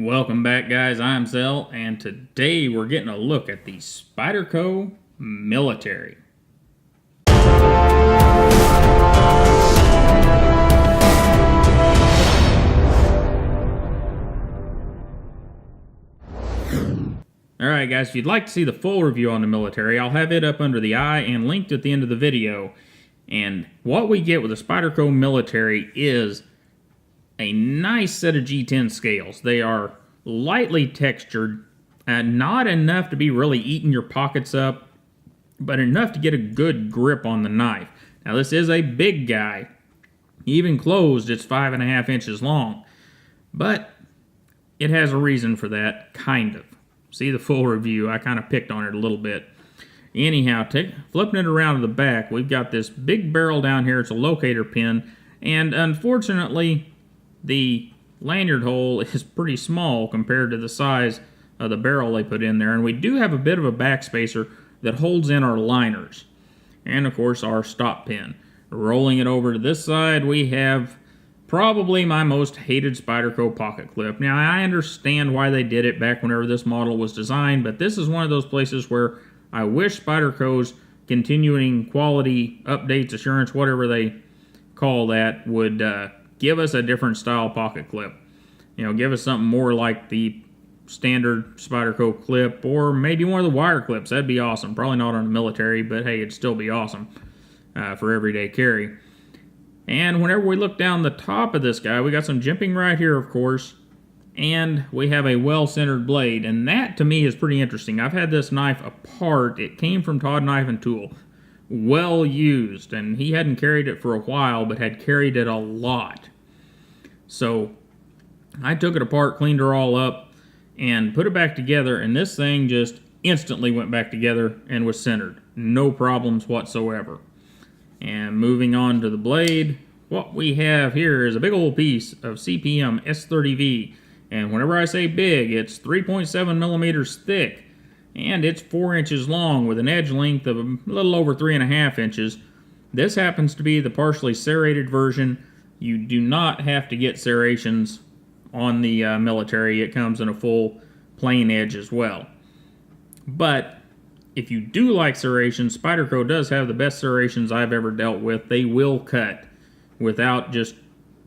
Welcome back, guys. I'm Zell, and today we're getting a look at the Spyderco Military. Alright guys, if you'd like to see the full review on the Military, I'll have it up under the eye and linked at the end of the video. And what we get with the Spyderco Military is a nice set of G10 scales. They are lightly textured, not enough to be really eating your pockets up, but enough to get a good grip on the knife. Now this is a big guy. Even closed, it's 5.5 inches long. But it has a reason for that, kind of. See the full review, I kind of picked on it a little bit. Anyhow, flipping it around to the back, we've got this big barrel down here. It's a locator pin, and unfortunately, the lanyard hole is pretty small compared to the size of the barrel they put in there. And we do have a bit of a backspacer that holds in our liners. And of course, our stop pin. Rolling it over to this side, we have probably my most hated Spyderco pocket clip. Now, I understand why they did it back whenever this model was designed, but this is one of those places where I wish Spyderco's continuing quality updates, assurance, whatever they call that, would give us a different style pocket clip. You know, give us something more like the standard Spyderco clip, or maybe one of the wire clips. That'd be awesome. Probably not on the Military, but hey, it'd still be awesome for everyday carry. And whenever we look down the top of this guy, we got some jimping right here, of course, and we have a well-centered blade, and that to me is pretty interesting. I've had this knife apart. It came from Todd Knife and Tool. Well used, and he hadn't carried it for a while, but had carried it a lot. So I took it apart, cleaned her all up, and put it back together, and this thing just instantly went back together and was centered. No problems whatsoever. And moving on to the blade, what we have here is a big old piece of CPM S30V. And whenever I say big, it's 3.7 millimeters thick. And it's 4 inches long with an edge length of a little over 3.5 inches. This happens to be the partially serrated version. You do not have to get serrations on the Military. It comes in a full plain edge as well. But if you do like serrations, Spyderco does have the best serrations I've ever dealt with. They will cut without just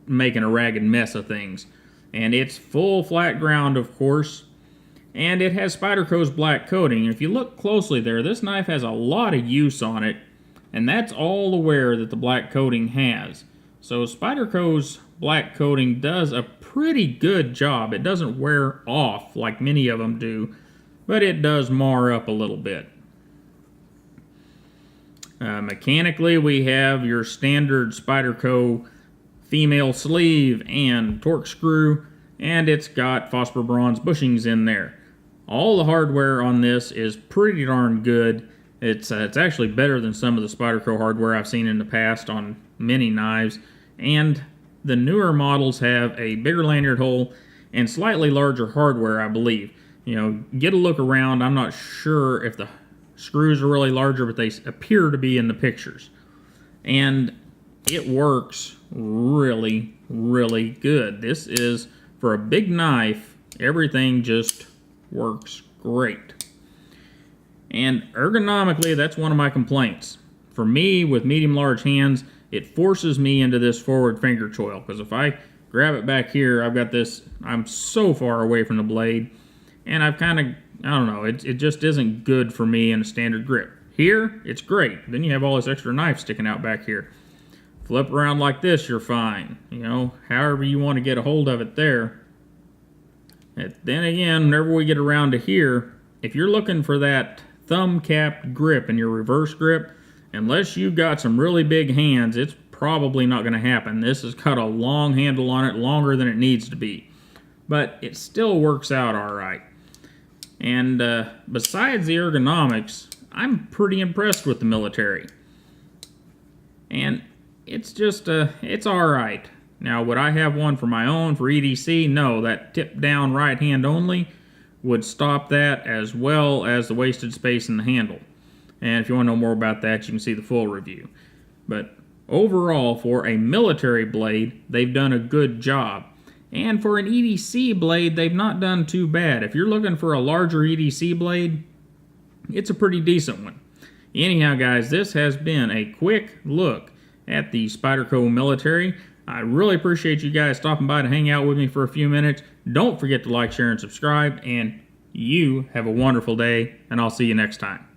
making a ragged mess of things. And it's full flat ground, of course. And it has Spyderco's black coating. If you look closely there, this knife has a lot of use on it. And that's all the wear that the black coating has. So Spyderco's black coating does a pretty good job. It doesn't wear off like many of them do, but it does mar up a little bit. Mechanically, we have your standard Spyderco female sleeve and torque screw, and it's got phosphor bronze bushings in there. All the hardware on this is pretty darn good. It's actually better than some of the Spyderco hardware I've seen in the past on many knives, and the newer models have a bigger lanyard hole and slightly larger hardware, I believe. You know, get a look around. I'm not sure if the screws are really larger, but they appear to be in the pictures. And it works really, really good. This is, for a big knife, everything just works great. And ergonomically, that's one of my complaints. For me, with medium-large hands, it forces me into this forward finger choil, because if I grab it back here, I've got this, I'm so far away from the blade, and I've kind of, I don't know, it just isn't good for me in a standard grip. Here, it's great. Then you have all this extra knife sticking out back here. Flip around like this, you're fine. You know, however you want to get a hold of it there. And then again, whenever we get around to here, if you're looking for that thumb-capped grip in your reverse grip, unless you've got some really big hands, it's probably not going to happen. This has got a long handle on it, longer than it needs to be. But it still works out all right. And besides the ergonomics, I'm pretty impressed with the Military. And it's just, it's all right. Now, would I have one for my own, for EDC? No, that tip-down right hand only would stop that, as well as the wasted space in the handle. And if you want to know more about that, you can see the full review. But overall, for a Military blade, they've done a good job. And for an EDC blade, they've not done too bad. If you're looking for a larger EDC blade, it's a pretty decent one. Anyhow, guys, this has been a quick look at the Spyderco Military. I really appreciate you guys stopping by to hang out with me for a few minutes. Don't forget to like, share, and subscribe, and you have a wonderful day, and I'll see you next time.